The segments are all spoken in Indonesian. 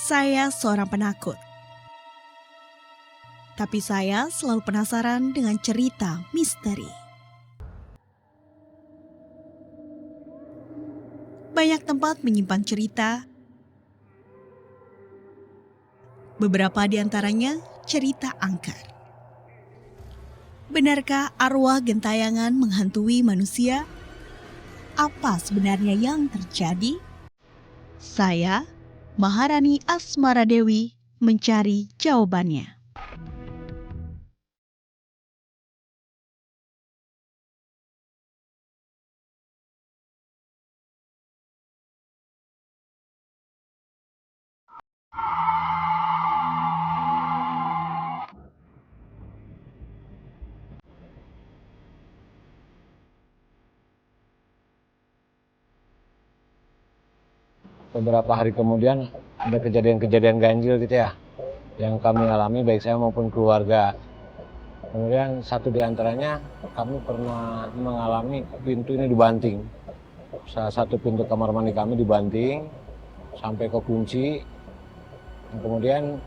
Saya seorang penakut. Tapi saya selalu penasaran dengan cerita misteri. Banyak tempat menyimpan cerita. Beberapa di antaranya cerita angker. Benarkah arwah gentayangan menghantui manusia? Apa sebenarnya yang terjadi? Saya, Maharani Asmara Dewi, mencari jawabannya. Beberapa hari kemudian ada kejadian-kejadian ganjil gitu ya, yang kami alami baik saya maupun keluarga. Kemudian satu di antaranya kami pernah mengalami pintu ini dibanting. Salah satu pintu kamar mandi kami dibanting sampai ke kunci. Kemudian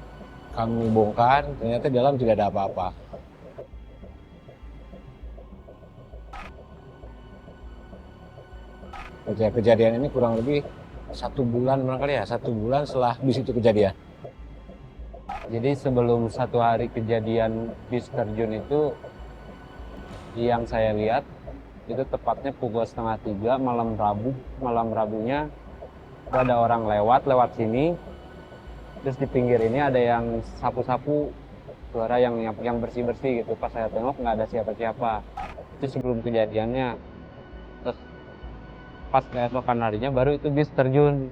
kami bongkar, ternyata di dalam tidak ada apa-apa. Kejadian ini kurang lebih 1 bulan barangkali ya, 1 bulan setelah bis itu kejadian. Jadi sebelum 1 hari kejadian bis terjun itu, yang saya lihat itu tepatnya pukul 2:30 malam Rabu. Malam Rabunya itu ada orang lewat sini, terus di pinggir ini ada yang sapu-sapu, suara yang bersih-bersih gitu. Pas saya tengok nggak ada siapa-siapa. Itu sebelum kejadiannya. Terus pas keesokan harinya baru itu bis terjun.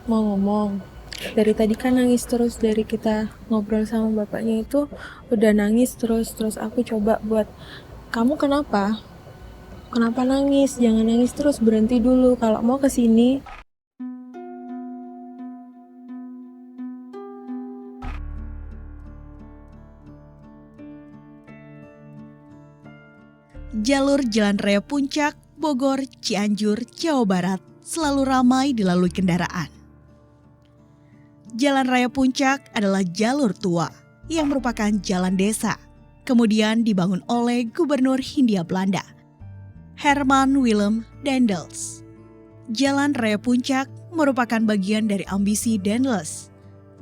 Mau ngomong, dari tadi kan nangis terus, dari kita ngobrol sama bapaknya itu udah nangis terus aku coba buat, kamu kenapa? Kenapa nangis? Jangan nangis terus, berhenti dulu. Kalau mau kesini, Jalur Jalan Raya Puncak, Bogor, Cianjur, Jawa Barat selalu ramai dilalui kendaraan. Jalan Raya Puncak adalah jalur tua yang merupakan jalan desa, kemudian dibangun oleh Gubernur Hindia Belanda, Herman Willem Daendels. Jalan Raya Puncak merupakan bagian dari ambisi Daendels,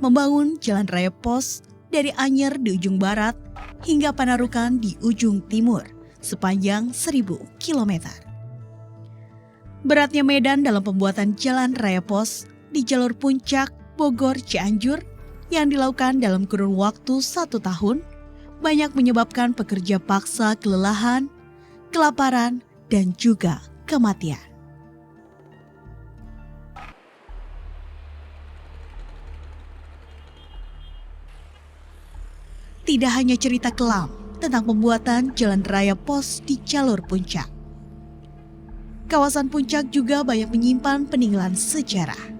membangun jalan raya pos dari Anyer di ujung barat hingga Panarukan di ujung timur, sepanjang 1.000 km. Beratnya medan dalam pembuatan jalan raya pos di jalur Puncak, Bogor, Cianjur yang dilakukan dalam kurun waktu 1 tahun banyak menyebabkan pekerja paksa kelelahan, kelaparan, dan juga kematian. Tidak hanya cerita kelam tentang pembuatan jalan raya pos di jalur Puncak. Kawasan Puncak juga banyak menyimpan peninggalan sejarah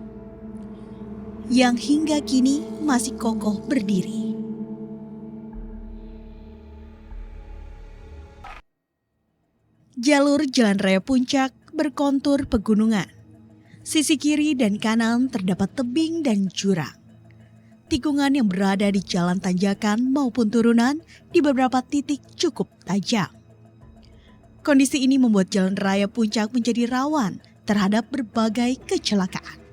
yang hingga kini masih kokoh berdiri. Jalur Jalan Raya Puncak berkontur pegunungan. Sisi kiri dan kanan terdapat tebing dan jurang. Tikungan yang berada di jalan tanjakan maupun turunan di beberapa titik cukup tajam. Kondisi ini membuat Jalan Raya Puncak menjadi rawan terhadap berbagai kecelakaan.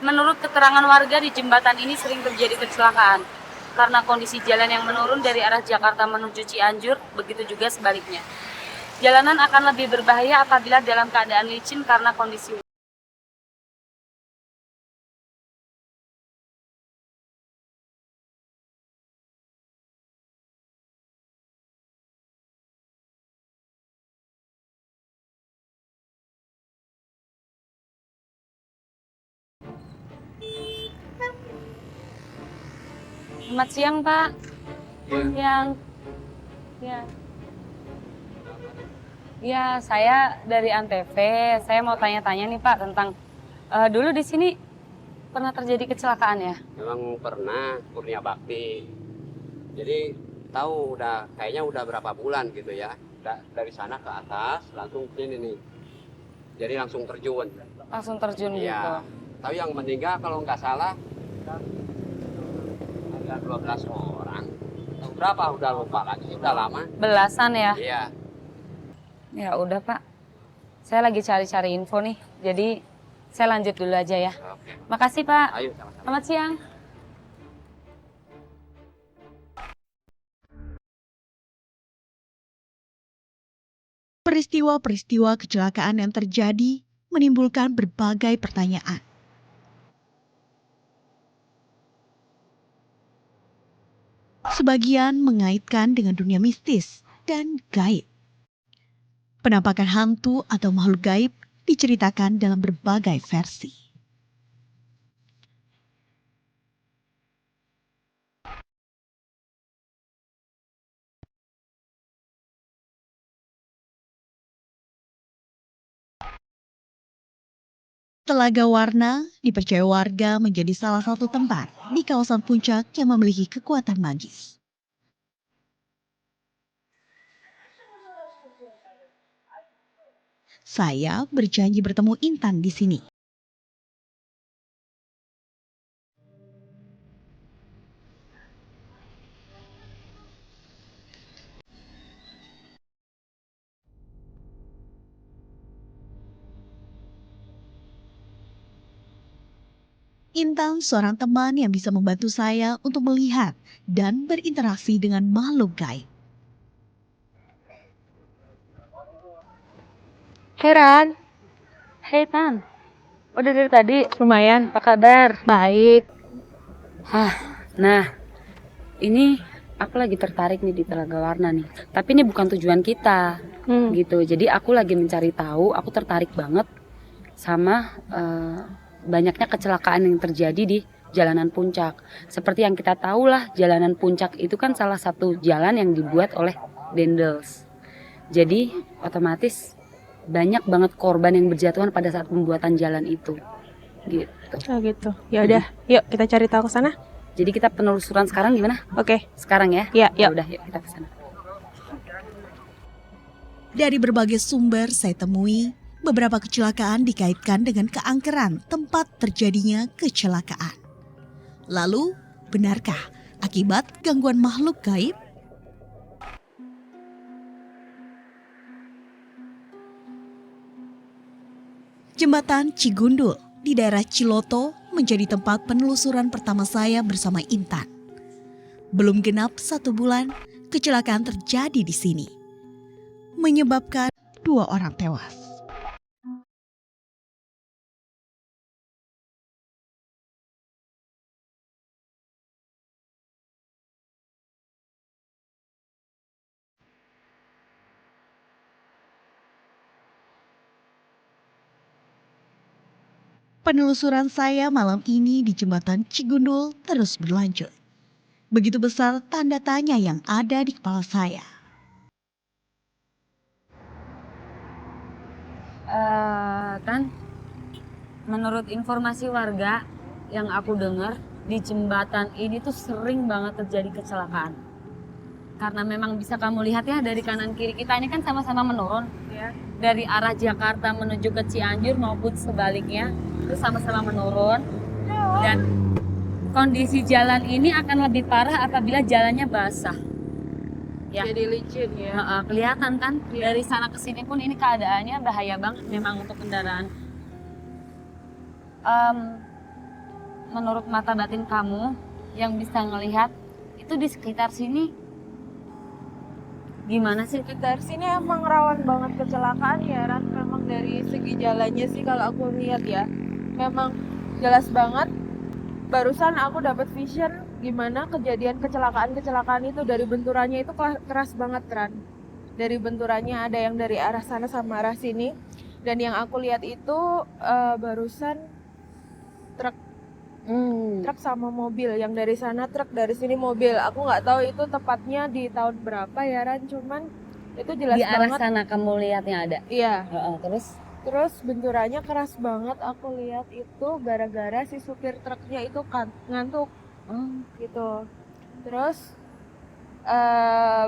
Menurut keterangan warga, di jembatan ini sering terjadi kecelakaan karena kondisi jalan yang menurun dari arah Jakarta menuju Cianjur, begitu juga sebaliknya. Jalanan akan lebih berbahaya apabila dalam keadaan licin karena kondisi Selamat siang, Pak. Yang ya. Ya, saya dari Antv. Saya mau tanya-tanya nih Pak tentang dulu di sini pernah terjadi kecelakaan ya? Memang pernah Kurnia Bakti. Jadi tahu kayaknya udah berapa bulan gitu ya. Dari sana ke atas langsung sini nih. Jadi langsung terjun. Langsung terjun gitu. Iya. Tapi yang meninggal kalau nggak salah ada 12 orang. Atau berapa udah lupa lagi, udah lama. Belasan ya? Iya. Ya udah Pak. Saya lagi cari-cari info nih. Jadi saya lanjut dulu aja ya. Oke. Makasih Pak. Ayo sama-sama. Selamat siang. Peristiwa-peristiwa kecelakaan yang terjadi menimbulkan berbagai pertanyaan. Sebagian mengaitkan dengan dunia mistis dan gaib. Penampakan hantu atau makhluk gaib diceritakan dalam berbagai versi. Telaga Warna dipercaya warga menjadi salah satu tempat di kawasan puncak yang memiliki kekuatan magis. Saya berjanji bertemu Intan di sini. Intan seorang teman yang bisa membantu saya untuk melihat dan berinteraksi dengan makhluk gaib. Heran, Hei Tan, udah dari tadi? lumayan. Apa kabar? Baik. Nah, ini aku lagi tertarik nih di Telaga Warna nih. Tapi ini bukan tujuan kita, gitu. Jadi aku lagi mencari tahu, aku tertarik banget sama banyaknya kecelakaan yang terjadi di jalanan puncak. Seperti yang kita tahu lah, jalanan puncak itu kan salah satu jalan yang dibuat oleh Dendels. Jadi otomatis banyak banget korban yang berjatuhan pada saat pembuatan jalan itu. Gitu. Oh gitu. Ya udah, yuk kita cari tahu ke sana. Jadi kita penelusuran sekarang gimana? Oke. Sekarang ya? Iya, Ya yuk. udah, yuk kita ke sana. Dari berbagai sumber saya temui, beberapa kecelakaan dikaitkan dengan keangkeran tempat terjadinya kecelakaan. Lalu, benarkah akibat gangguan makhluk gaib? Jembatan Cigundul di daerah Ciloto menjadi tempat penelusuran pertama saya bersama Intan. Belum genap 1 bulan, kecelakaan terjadi di sini, menyebabkan 2 orang tewas. Penelusuran saya malam ini di jembatan Cigundul terus berlanjut. Begitu besar tanda tanya yang ada di kepala saya. Kan, menurut informasi warga yang aku dengar, di jembatan ini tuh sering banget terjadi kecelakaan. Karena memang bisa kamu lihat ya dari kanan kiri kita ini kan sama-sama menurun. Ya. Dari arah Jakarta menuju ke Cianjur maupun sebaliknya itu sama-sama menurun. Dan kondisi jalan ini akan lebih parah apabila jalannya basah. Ya. Jadi licin ya. Kelihatan kan dari sana ke sini pun ini keadaannya bahaya banget memang untuk kendaraan. Menurut mata batin kamu yang bisa ngelihat itu di sekitar sini gimana sih? Sekitar sini emang rawan banget kecelakaan ya, Ran. Memang dari segi jalannya sih kalau aku lihat ya, memang jelas banget. Barusan aku dapat vision gimana kejadian kecelakaan itu dari benturannya itu keras banget, Ran. Dari benturannya ada yang dari arah sana sama arah sini. Dan yang aku lihat itu barusan truk Truk sama mobil, yang dari sana truk, dari sini mobil. Aku nggak tahu itu tepatnya di tahun berapa ya Ran, cuman itu jelas Di arah banget. sana kamu lihatnya ada. Iya, Terus terus benturannya keras banget. Aku lihat itu gara-gara si supir truknya itu kan ngantuk gitu. Terus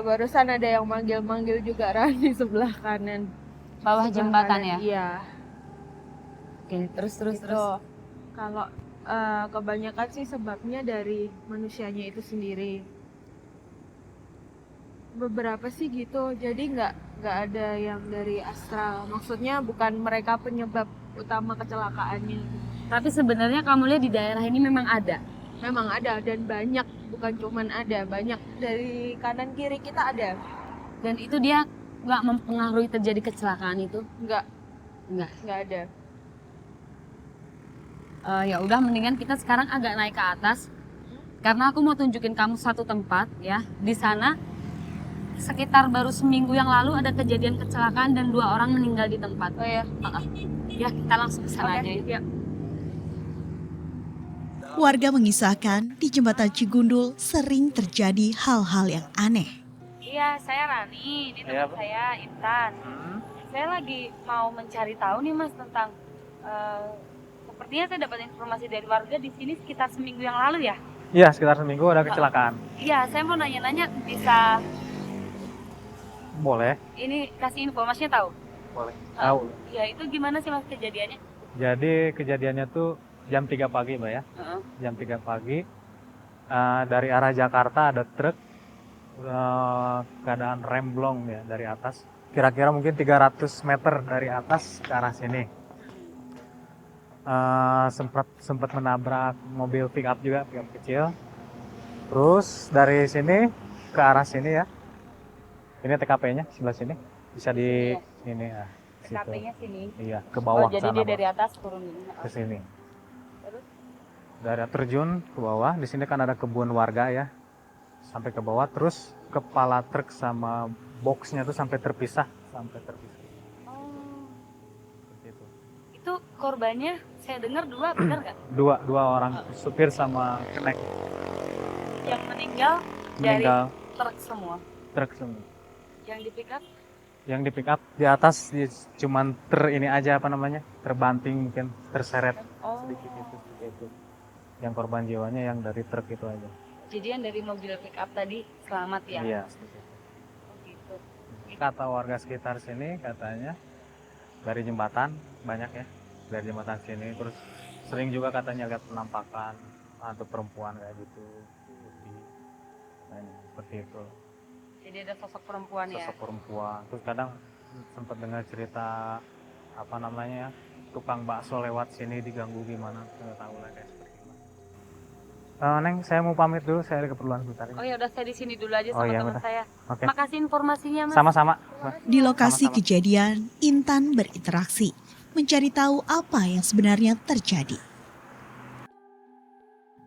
barusan ada yang manggil-manggil juga Ran di sebelah kanan. bawah Sebelah jembatan kanan, ya. Iya. Oke, terus Gitu. Kalau kebanyakan sih sebabnya dari manusianya itu sendiri. Beberapa sih gitu, jadi nggak ada yang dari astral. Maksudnya bukan mereka penyebab utama kecelakaannya. Tapi sebenarnya kamu lihat di daerah ini memang ada. Memang ada dan banyak, bukan cuman ada, banyak dari kanan kiri kita ada. Dan itu dia nggak mempengaruhi terjadi kecelakaan itu. Nggak Nggak. ada. Ya udah, mendingan kita sekarang agak naik ke atas. Karena aku mau tunjukin kamu satu tempat ya. Di sana sekitar baru seminggu yang lalu ada kejadian kecelakaan dan 2 orang meninggal di tempat. Oh ya. Ya, kita langsung ke sana aja ya. Warga mengisahkan di jembatan Cigundul sering terjadi hal-hal yang aneh. Iya, saya Rani, ini teman saya Intan. Saya lagi mau mencari tahu nih Mas tentang sepertinya saya dapat informasi dari warga di sini sekitar seminggu yang lalu ya. Iya, sekitar seminggu ada kecelakaan. Iya, saya mau nanya-nanya, bisa Boleh, ini kasih informasinya tahu? boleh. Tahu. Iya, itu gimana sih Mas kejadiannya? Jadi kejadiannya tuh jam 3 pagi, Mbak ya. Jam 3 pagi dari arah Jakarta ada truk keadaan remblong ya dari atas. Kira-kira mungkin 300 meter dari atas ke arah sini. Sempat menabrak mobil pick up juga, pick up kecil. Terus dari sini ke arah sini ya. Ini TKP-nya sebelah sini. Bisa di sini ya. situ. TKP-nya sini. Iya, ke bawah Jadi sana, dia Bang. dari atas turun ini. Ke sini. Terus? Dari terjun ke bawah, di sini kan ada kebun warga ya. Sampai ke bawah, terus kepala truk sama boxnya tuh sampai terpisah. Oh, Seperti itu. itu korbannya saya dengar 2, benar nggak? Dua orang, supir sama kenek Yang meninggal meninggal, dari truk semua. truk semua. Yang di pick up? Yang di pick up di atas cuman ini aja apa namanya, terbanting mungkin terseret Oh, sedikit itu, seperti itu. Yang korban jiwanya yang dari truk itu aja. jadi yang dari mobil pick up tadi selamat ya? Iya, seperti itu. Oh, gitu. Kata warga sekitar sini katanya dari jembatan banyak ya, dari jembatan sini, terus sering juga katanya lihat penampakan atau perempuan kayak gitu, katanya seperti itu, Jadi ada sosok perempuan ya? sosok perempuan. Terus kadang sempat dengar cerita apa namanya ya, tukang bakso lewat sini diganggu gimana, nggak tahu lah kayak seperti gimana. Neng, saya mau pamit dulu, saya ada keperluan sebentar ini. Oh ya udah, saya di sini dulu aja Oh, sama iya, teman udah. saya. Oke, Makasih informasinya Mas. sama-sama. Di lokasi Sama-sama. kejadian, Intan berinteraksi, mencari tahu apa yang sebenarnya terjadi.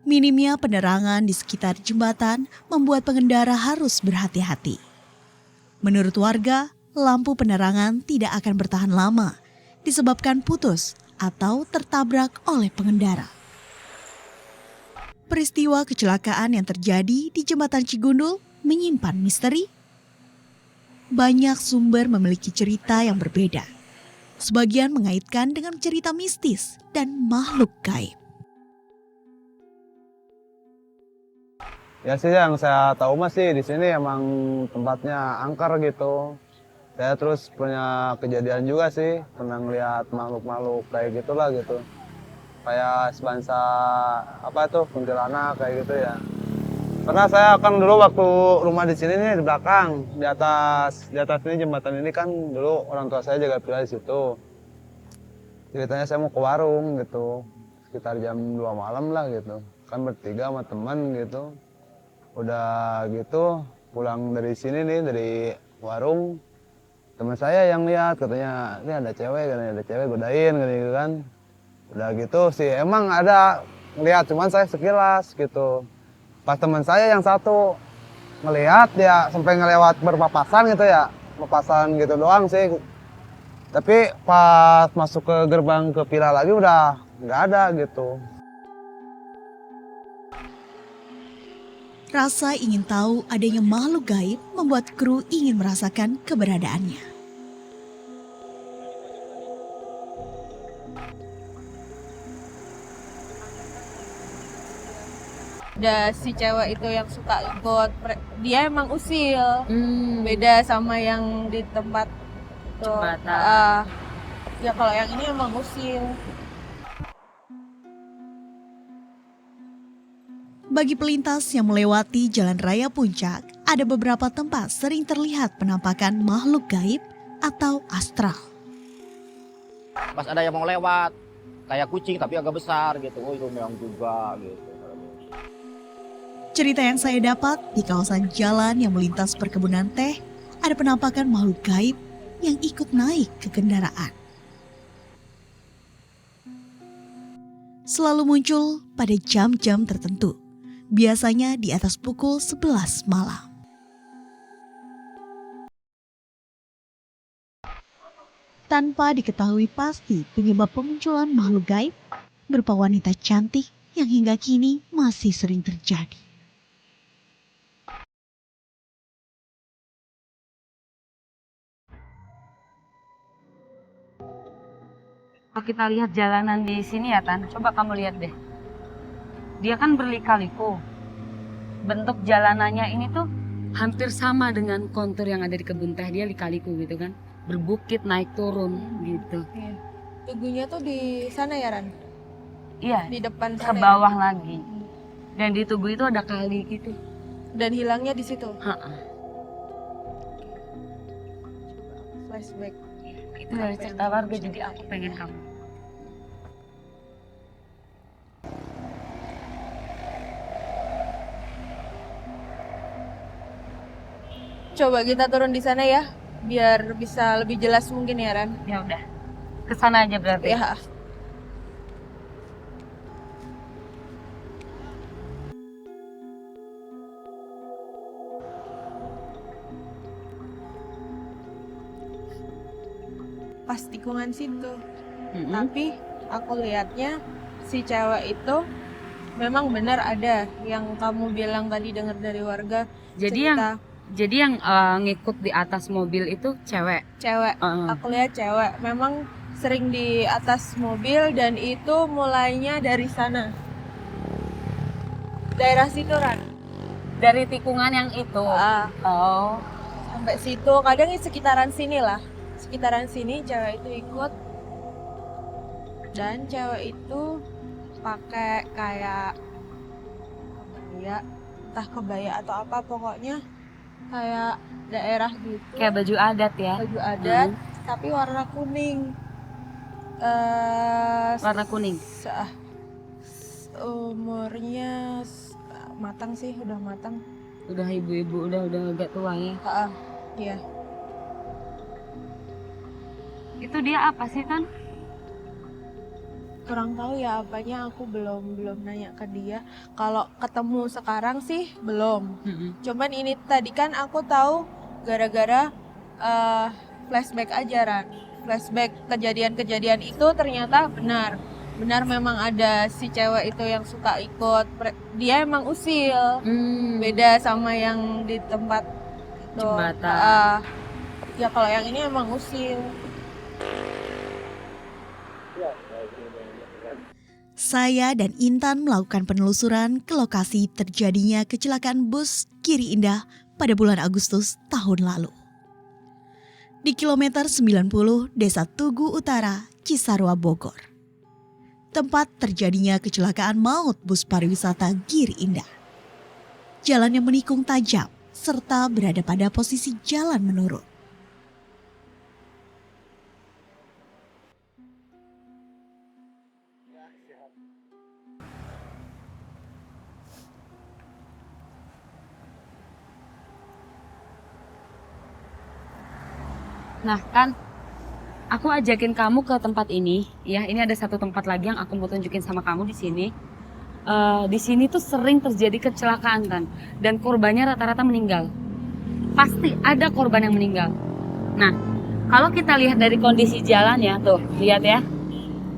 Minimnya penerangan di sekitar jembatan membuat pengendara harus berhati-hati. Menurut warga, lampu penerangan tidak akan bertahan lama, disebabkan putus atau tertabrak oleh pengendara. Peristiwa kecelakaan yang terjadi di jembatan Cigundul menyimpan misteri. Banyak sumber memiliki cerita yang berbeda. Sebagian mengaitkan dengan cerita mistis dan makhluk gaib. Ya sih yang saya tahu mas sih di sini emang tempatnya angker gitu. Saya terus punya kejadian juga sih, pernah ngeliat makhluk-makhluk kayak gitulah gitu. Kayak sebangsa apa tuh kuntilanak kayak gitu ya. Karena saya kan dulu waktu rumah di sini nih di belakang, di atas ini jembatan ini kan dulu orang tua saya jaga villa di situ. Ceritanya saya mau ke warung gitu, sekitar jam 2 malam lah gitu. Kan bertiga sama teman gitu. Udah gitu pulang dari sini nih dari warung, teman saya yang lihat katanya ini ada cewek godain gitu kan. Udah gitu sih emang ada ngelihat, cuman saya sekilas gitu. Pas teman saya yang satu ngelihat ya sampai ngelewat berpapasan gitu ya, papasan gitu doang sih. Tapi pas masuk ke gerbang ke villa lagi udah nggak ada gitu. Rasa ingin tahu adanya makhluk gaib membuat kru ingin merasakan keberadaannya. Ada si cewek itu yang suka ikut, dia emang usil. Beda sama yang di tempat tuh. Jembatan. Ya kalau yang ini emang usil. Bagi pelintas yang melewati Jalan Raya Puncak, ada beberapa tempat sering terlihat penampakan makhluk gaib atau astral. Pas ada yang mau lewat, kayak kucing tapi agak besar gitu, oh itu memang juga gitu. Cerita yang saya dapat di kawasan jalan yang melintas perkebunan teh, ada penampakan makhluk gaib yang ikut naik ke kendaraan. Selalu muncul pada jam-jam tertentu, biasanya di atas pukul 11 malam. Tanpa diketahui pasti penyebab pemunculan makhluk gaib berupa wanita cantik yang hingga kini masih sering terjadi. Kalau kita lihat jalanan di sini ya Tan, coba kamu lihat deh. Dia kan berlika-liku. Bentuk jalanannya ini tuh hampir sama dengan kontur yang ada di kebun teh. Dia lika-liku gitu kan. Berbukit naik turun gitu. Iya. Tugunya tuh di sana ya Ran? Iya, Di depan ke sana. bawah lagi. Dan di tugu itu ada kali gitu. Dan hilangnya di situ. Ha-ha. Flashback. Itu dari cerita warga, jadi aku pengen kamu. Coba kita turun di sana ya, biar bisa lebih jelas mungkin ya Ran. Ya udah, ke sana aja berarti. Ya. Pas tikungan situ. Mm-mm. Tapi aku lihatnya si cewek itu memang benar ada yang kamu bilang tadi dengar dari warga. Jadi cerita yang ngikut di atas mobil itu cewek. cewek. Aku lihat cewek memang sering di atas mobil dan itu mulainya dari sana. Daerah situ Ran. Dari tikungan yang itu. Oh. Sampai situ, kadang di sekitaran sini lah. Sekitaran sini cewek itu ikut. Dan cewek itu pakai kayak kebaya, entah kebaya atau apa pokoknya kayak daerah gitu. Kayak baju adat ya. Baju adat tapi warna kuning. Warna kuning. Umurnya matang sih, udah matang. Udah ibu-ibu, udah agak tua ya. Iya. Itu dia apa sih Tan? Kurang tahu ya apanya, aku belum nanya ke dia. Kalau ketemu sekarang sih belum. Cuman ini tadi kan aku tahu gara-gara flashback aja Ran. Flashback kejadian-kejadian itu ternyata benar memang ada si cewek itu yang suka ikut. Dia emang usil. Beda sama yang di tempat itu. Jembatan. Ya kalau yang ini emang usil. Saya dan Intan melakukan penelusuran ke lokasi terjadinya kecelakaan bus Giri Indah pada bulan Agustus tahun lalu. Di kilometer 90 Desa Tugu Utara, Cisarua, Bogor. Tempat terjadinya kecelakaan maut bus pariwisata Giri Indah. Jalan yang menikung tajam serta berada pada posisi jalan menurun. Nah kan, aku ajakin kamu ke tempat ini. Ya, ini ada satu tempat lagi yang aku mau tunjukin sama kamu di sini. Di sini tuh sering terjadi kecelakaan kan, dan korbannya rata-rata meninggal. Pasti ada korban yang meninggal. Nah, kalau kita lihat dari kondisi jalan ya, tuh lihat ya.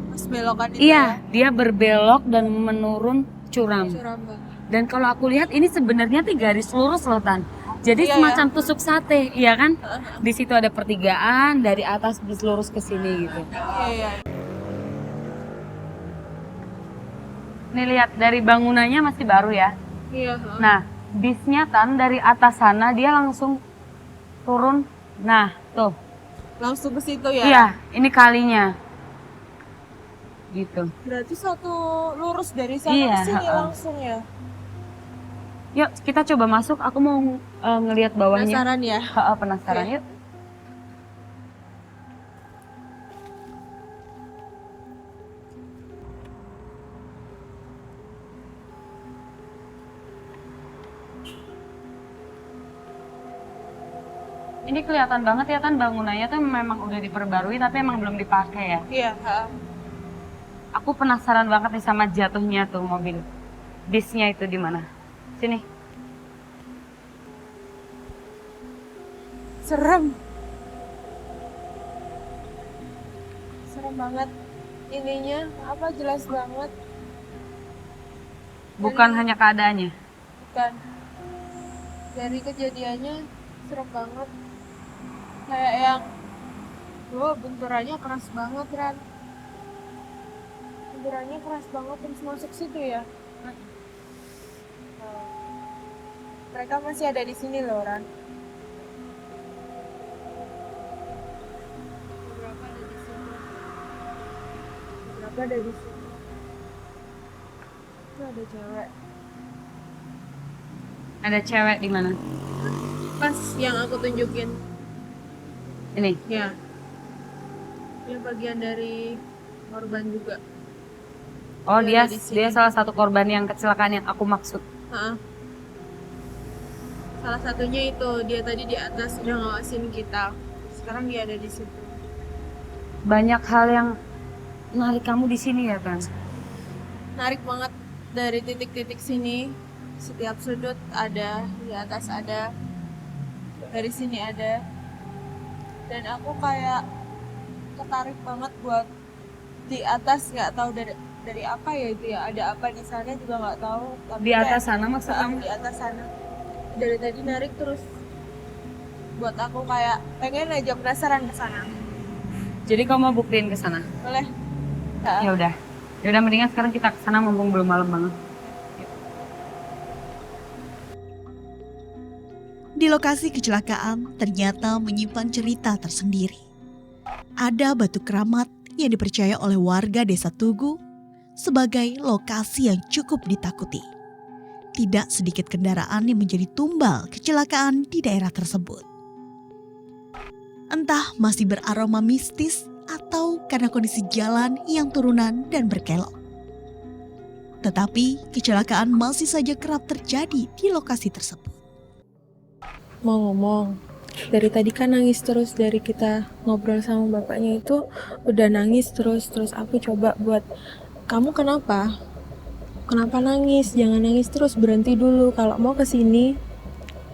Mas belokan itu Iya, dia berbelok dan menurun curam. Curam banget. Dan kalau aku lihat ini sebenarnya tuh garis lurus loh Tan. Jadi semacam tusuk sate, iya kan? Di situ ada pertigaan, dari atas bis lurus ke sini gitu. Nih lihat dari bangunannya masih baru ya. Iya. Nah, bisnya Tan dari atas sana dia langsung turun. Nah, tuh. Langsung ke situ ya? Iya, ini kalinya. Gitu. Berarti satu lurus dari sana Iya, ke sini langsung ya? Yuk, kita coba masuk. Aku mau ngelihat bawahnya. Penasaran ya? Penasaran yuk. Ini kelihatan banget ya Tan bangunannya tuh memang udah diperbarui tapi emang belum dipakai ya. Iya. Aku penasaran banget nih sama jatuhnya tuh mobil. Bisnya itu di mana? Sini. Serem. Serem banget. Ininya apa jelas banget. Bukan hanya keadaannya. Bukan. Dari kejadiannya serem banget. Kayak yang benturannya keras banget, Ran. Benturannya keras banget terus masuk situ ya. Mereka masih ada di sini loh, Ran. Beberapa ada di sini. Beberapa ada di sini. Itu ada cewek. Ada cewek di mana? Pas yang aku tunjukin. Ini. Ya. Dia bagian dari korban juga. Oh, Dia dia ada di sini. dia salah satu korban yang kecelakaan yang aku maksud. Salah satunya itu dia tadi di atas udah ngawasin kita. Sekarang dia ada di situ. Banyak hal yang menarik kamu di sini ya, Tan? Narik banget dari titik-titik sini. Setiap sudut ada, di atas ada, dari sini ada. Dan aku kayak tertarik banget buat di atas, nggak tahu dari apa ya itu ya, ada apa di sana juga nggak tahu. Tapi Di atas sana maksud kamu? Di atas sana. Dari tadi narik terus buat aku kayak pengen aja penasaran ke sana. Jadi kamu mau buktiin ke sana? Boleh? Ya udah. Ya udah mendingan sekarang kita ke sana mumpung belum malam banget. Di lokasi kecelakaan ternyata menyimpan cerita tersendiri. Ada batu keramat yang dipercaya oleh warga desa Tugu sebagai lokasi yang cukup ditakuti. Tidak sedikit kendaraan yang menjadi tumbal kecelakaan di daerah tersebut. Entah masih beraroma mistis atau karena kondisi jalan yang turunan dan berkelok. Tetapi kecelakaan masih saja kerap terjadi di lokasi tersebut. Mau ngomong, dari tadi kan nangis terus dari kita ngobrol sama bapaknya itu udah nangis terus aku coba buat kamu kenapa nangis, jangan nangis terus, berhenti dulu, kalau mau kesini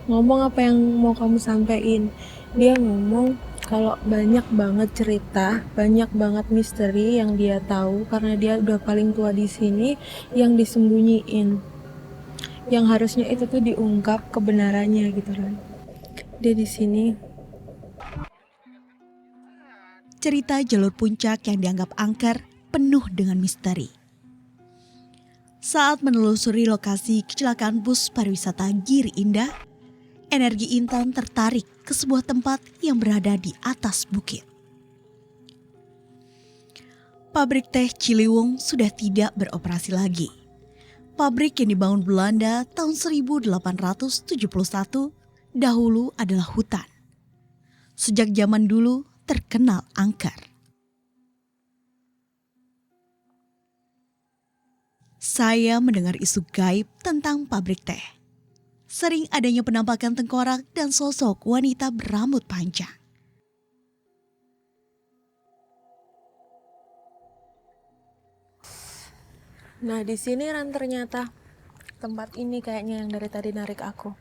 ngomong apa yang mau kamu sampaikan. Dia ngomong kalau banyak banget cerita, banyak banget misteri yang dia tahu karena dia udah paling tua di sini yang disembunyiin, yang harusnya itu tuh diungkap kebenarannya gitu kan. Dia di sini. Cerita jalur puncak yang dianggap angker penuh dengan misteri. Saat menelusuri lokasi kecelakaan bus pariwisata Giri Indah, energi Intan tertarik ke sebuah tempat yang berada di atas bukit. Pabrik teh Ciliwung sudah tidak beroperasi lagi. Pabrik yang dibangun Belanda tahun 1871 dahulu adalah hutan. Sejak zaman dulu terkenal angker. Saya mendengar isu gaib tentang pabrik teh. Sering adanya penampakan tengkorak dan sosok wanita berambut panjang. Nah di sini Ran ternyata tempat ini kayaknya yang dari tadi narik aku.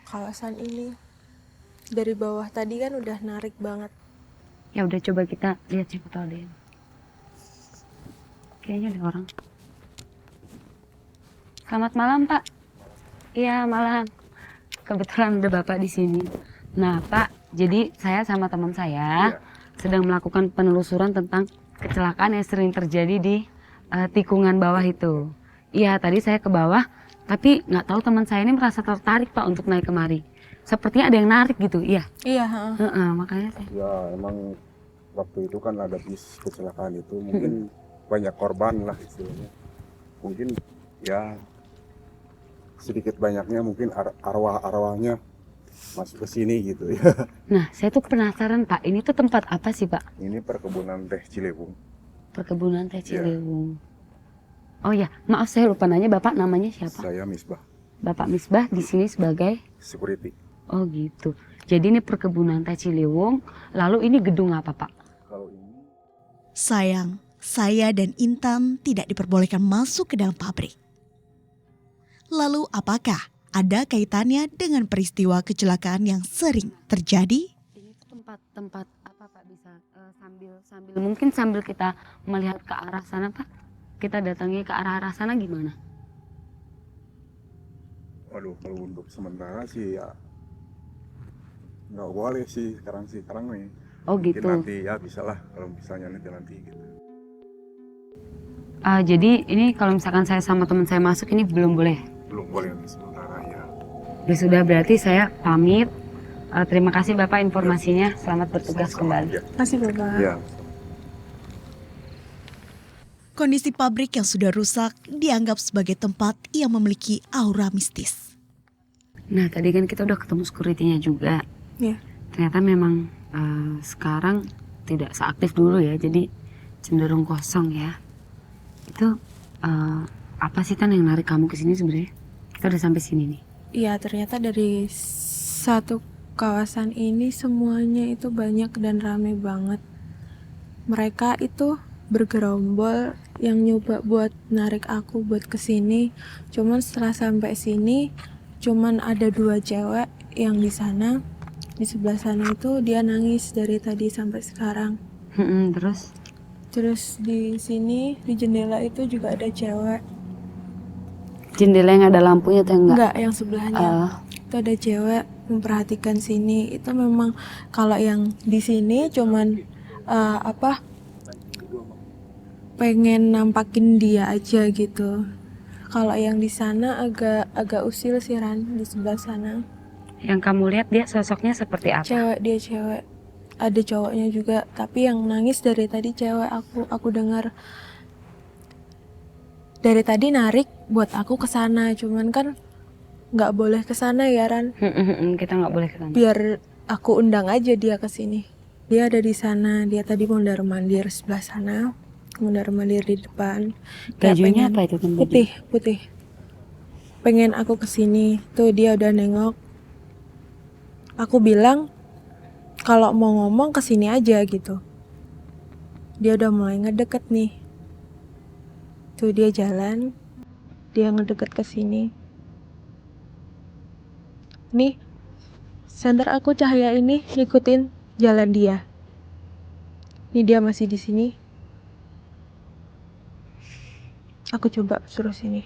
Kawasan ini dari bawah tadi kan udah narik banget. Ya udah coba kita lihat siapa tahu deh. Kayaknya ada orang. Selamat malam, Pak. Iya, malam. Kebetulan ada Bapak di sini. Nah, Pak, jadi saya sama teman saya sedang melakukan penelusuran tentang kecelakaan yang sering terjadi di tikungan bawah itu. Iya, tadi saya ke bawah, tapi nggak tahu teman saya ini merasa tertarik, Pak, untuk naik kemari. Sepertinya ada yang narik gitu, iya? Iya, Makanya saya... Ya, emang waktu itu kan ada bis kecelakaan itu, mungkin banyak korban lah istilahnya. Mungkin ya sedikit banyaknya mungkin arwah-arwahnya masuk ke sini gitu ya. Nah, saya tuh penasaran, Pak, ini tuh tempat apa sih, Pak? Ini perkebunan teh Ciliwung. Perkebunan teh Ciliwung. Oh ya, maaf saya lupa nanya, Bapak namanya siapa? Saya Misbah, Bapak Misbah di sini sebagai security. Oh gitu. Jadi ini perkebunan teh Ciliwung, lalu ini gedung apa, Pak? Kalau ini Sayang, saya dan Intan tidak diperbolehkan masuk ke dalam pabrik. Lalu apakah ada kaitannya dengan peristiwa kecelakaan yang sering terjadi? Ini tuh tempat apa, Pak, bisa sambil mungkin sambil kita melihat ke arah sana, Pak. Kita datangi ke arah sana gimana? waduh, kalau untuk sementara sih ya nggak boleh sih sekarang nih. Oh Mungkin gitu. nanti ya bisa lah kalau misalnya nanti gitu. Jadi ini kalau misalkan saya sama teman saya masuk ini belum boleh. Belum boleh nih sementara ya. Ya sudah, berarti saya pamit. Terima kasih Bapak informasinya. Selamat bertugas kembali. Ya. Kasih Bapak. Ya. Kondisi pabrik yang sudah rusak dianggap sebagai tempat yang memiliki aura mistis. Nah, tadi kan kita udah ketemu security-nya juga. Iya. Ternyata memang sekarang tidak seaktif dulu ya, jadi cenderung kosong ya. Itu apa sih Tan yang narik kamu ke sini sebenarnya? Kita udah sampai sini nih. Iya, ternyata dari satu kawasan ini semuanya itu banyak dan rame banget. Mereka itu bergerombol yang nyoba buat narik aku buat kesini. Cuman setelah sampai sini, cuman ada 2 cewek yang di sana. Di sebelah sana itu dia nangis dari tadi sampai sekarang. Terus di sini di jendela itu juga ada cewek. Jendela yang ada lampunya atau enggak? Enggak, yang sebelahnya. Itu ada cewek memperhatikan sini. Itu memang kalau yang di sini cuman pengen nampakin dia aja gitu. Kalau yang di sana agak usil sih Ran, di sebelah sana. Yang kamu lihat dia sosoknya seperti apa? Dia cewek. Ada cowoknya juga, tapi yang nangis dari tadi cewek. Aku dengar dari tadi narik buat aku ke sana, cuman kan nggak boleh ke sana ya Ran. Kita nggak boleh ke sana. Biar aku undang aja dia ke sini. Dia ada di sana. Dia tadi mondar-mandir sebelah sana. Mondar-mandir di depan. Bajunya apa itu? Putih. Pengen aku kesini. Tuh dia udah nengok. Aku bilang kalau mau ngomong kesini aja gitu. Dia udah mulai ngedeket nih. Tuh dia jalan. Dia ngedeket ke sini. Nih, senter aku cahaya ini ngikutin jalan dia. Nih dia masih di sini. Aku coba suruh sini.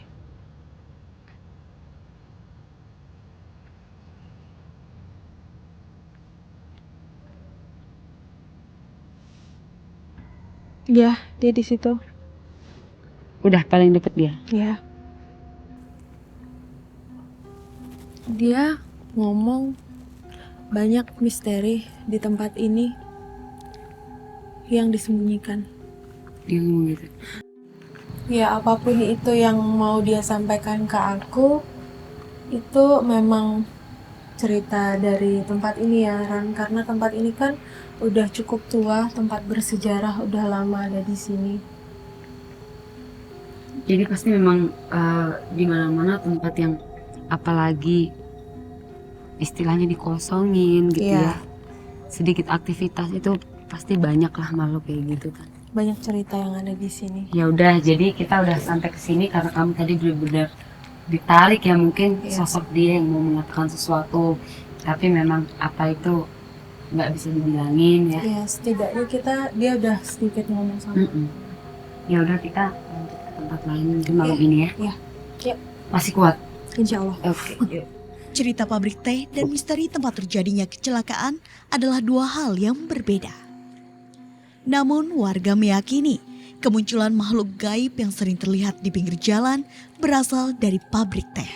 Ya, dia di situ. Udah paling deket dia. Ya. Dia ngomong banyak misteri di tempat ini yang disembunyikan. Dia ngomong gitu. Ya, apapun itu yang mau dia sampaikan ke aku, itu memang cerita dari tempat ini ya Ran, karena tempat ini kan udah cukup tua, tempat bersejarah, udah lama ada di sini. Jadi pasti memang di mana-mana tempat yang apalagi istilahnya dikosongin gitu ya. Sedikit aktivitas itu pasti banyak lah makhluk kayak gitu kan. Banyak cerita yang ada di sini. Ya udah, jadi kita udah sampai ke sini karena kamu tadi benar-benar ditarik ya, mungkin sosok dia yang mau mengatakan sesuatu, tapi memang apa itu nggak bisa dibilangin ya. Ya setidaknya dia udah sedikit ngomong sama. Ya udah, kita lanjut ke tempat lain mungkin malam ini ya. Iya. Yuk. Masih kuat? Insya Allah. Oke, yuk. Cerita pabrik teh dan misteri tempat terjadinya kecelakaan adalah dua hal yang berbeda. Namun warga meyakini kemunculan makhluk gaib yang sering terlihat di pinggir jalan berasal dari pabrik teh.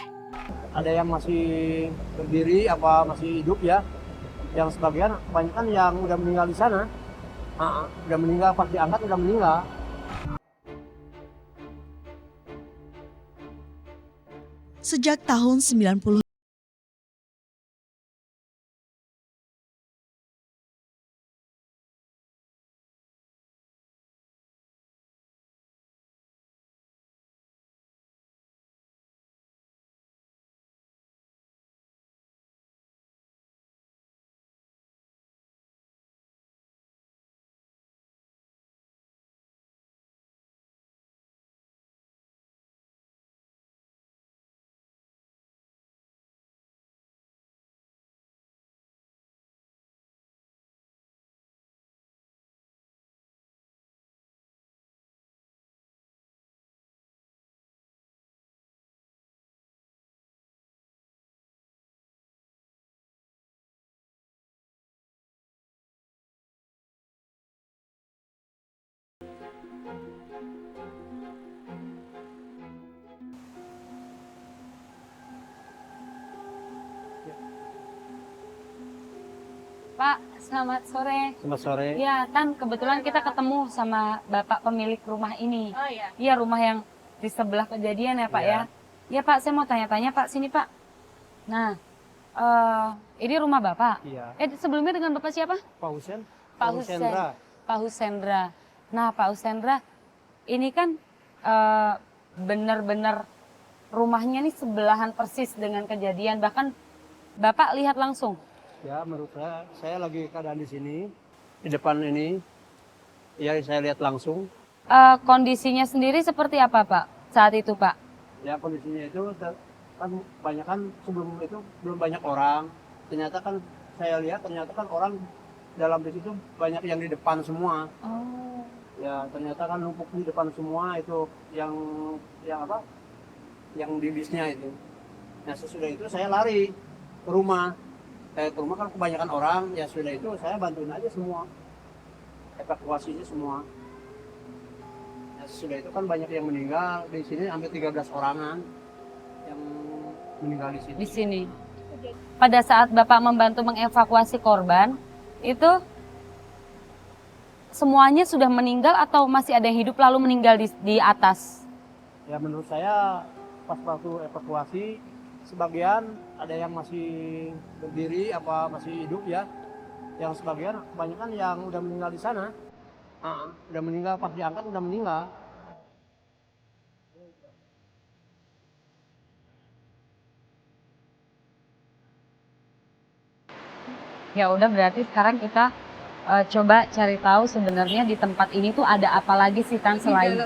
Ada yang masih berdiri apa masih hidup ya. Yang sebagian kebanyakan yang udah meninggal di sana. Udah meninggal, pas diangkat udah meninggal. Sejak tahun 90 Pak, selamat sore. Selamat sore. Ya, kan kebetulan kita ketemu sama Bapak pemilik rumah ini. Oh iya. Iya, rumah yang di sebelah kejadian ya Pak ya. Iya Pak, saya mau tanya-tanya Pak, sini Pak. Nah, ini rumah Bapak. Iya. Sebelumnya dengan Bapak siapa? Pak Husen. Pak Husendra. Pak Husendra. Nah, Pak Husendra, ini kan benar-benar rumahnya nih sebelahan persis dengan kejadian. Bahkan Bapak lihat langsung. Ya, menurut saya lagi keadaan di sini, di depan ini. Ya, saya lihat langsung. Kondisinya sendiri seperti apa Pak saat itu Pak? Ya, kondisinya itu kan banyak kan sebelum itu belum banyak orang. Ternyata kan saya lihat ternyata kan orang dalam di situ banyak yang di depan semua. Oh. Ya, ternyata kan numpuk di depan semua itu yang apa? Yang di bisnya itu. Nah, sesudah itu saya lari ke rumah. Ke rumah kan kebanyakan orang, ya sudah itu saya bantuin aja semua. Evakuasinya semua. Ya, sudah itu kan banyak yang meninggal di sini, hampir 13 orangan yang meninggal di sini. Di sini. Pada saat Bapak membantu mengevakuasi korban, itu semuanya sudah meninggal atau masih ada yang hidup lalu meninggal di atas? Ya, menurut saya pas waktu evakuasi sebagian ada yang masih berdiri apa masih hidup ya. Yang sebagian kebanyakan yang udah meninggal di sana. Udah meninggal, pas diangkat udah meninggal. Ya udah, berarti sekarang kita coba cari tahu sebenarnya di tempat ini tuh ada apa lagi sih kan selain.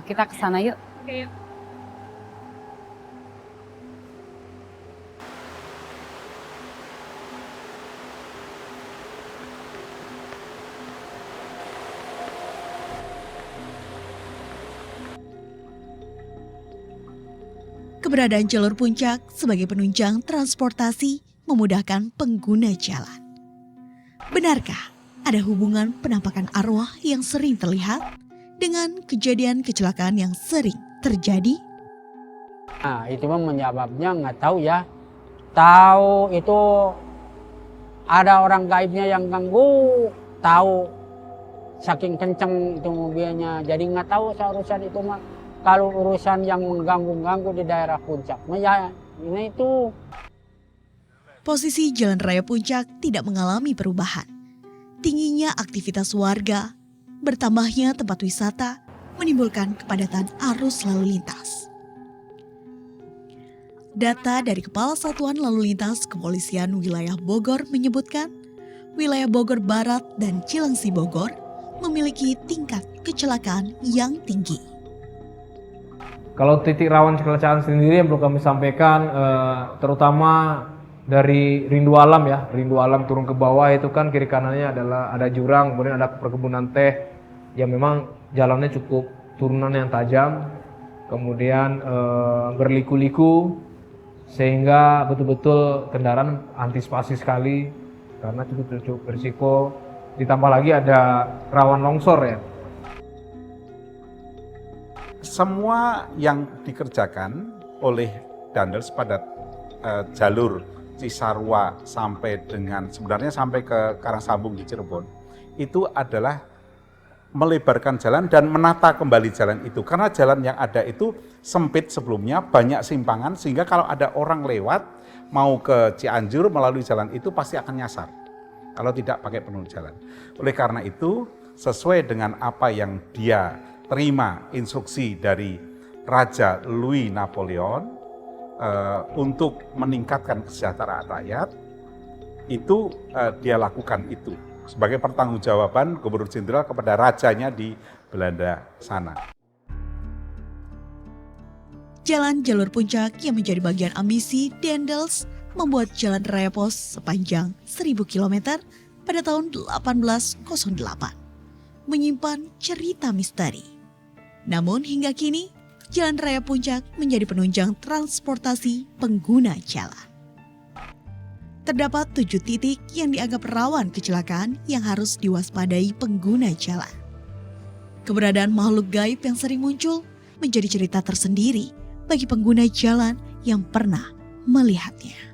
Kita ke sana yuk. Oke, yuk. Keberadaan jalur puncak sebagai penunjang transportasi memudahkan pengguna jalan. Benarkah ada hubungan penampakan arwah yang sering terlihat dengan kejadian kecelakaan yang sering terjadi? Nah, itu mah menyebabnya nggak tahu ya. Tahu itu ada orang gaibnya yang ganggu, tahu saking kenceng itu mobilnya. Jadi nggak tahu urusan itu mah. Kalau urusan yang mengganggu-ganggu di daerah puncak, ya ini itu. Posisi Jalan Raya Puncak tidak mengalami perubahan. Tingginya aktivitas warga, bertambahnya tempat wisata, menimbulkan kepadatan arus lalu lintas. Data dari Kepala Satuan Lalu Lintas Kepolisian Wilayah Bogor menyebutkan, wilayah Bogor Barat dan Cilengsi Bogor memiliki tingkat kecelakaan yang tinggi. Kalau titik rawan kecelakaan sendiri yang perlu kami sampaikan, terutama dari Rindu Alam ya, Rindu Alam turun ke bawah itu kan kiri kanannya adalah ada jurang, kemudian ada perkebunan teh yang memang jalannya cukup turunan yang tajam. kemudian berliku-liku, sehingga betul-betul kendaraan antisipasi sekali karena cukup berisiko. Ditambah lagi ada rawan longsor ya. Semua yang dikerjakan oleh Dandels pada jalur Cisarua sampai dengan sebenarnya sampai ke Karangsambung di Cirebon itu adalah melebarkan jalan dan menata kembali jalan itu, karena jalan yang ada itu sempit sebelumnya, banyak simpangan, sehingga kalau ada orang lewat mau ke Cianjur melalui jalan itu pasti akan nyasar kalau tidak pakai penuh jalan. Oleh karena itu, sesuai dengan apa yang dia terima instruksi dari Raja Louis Napoleon untuk meningkatkan kesejahteraan rakyat, itu dia lakukan itu sebagai pertanggungjawaban Gubernur Jenderal kepada rajanya di Belanda sana. Jalan jalur puncak yang menjadi bagian ambisi Daendels membuat jalan raya pos sepanjang 1000 km pada tahun 1808 menyimpan cerita misteri. Namun hingga kini, jalan raya puncak menjadi penunjang transportasi pengguna jalan. Terdapat 7 titik yang dianggap rawan kecelakaan yang harus diwaspadai pengguna jalan. Keberadaan makhluk gaib yang sering muncul menjadi cerita tersendiri bagi pengguna jalan yang pernah melihatnya.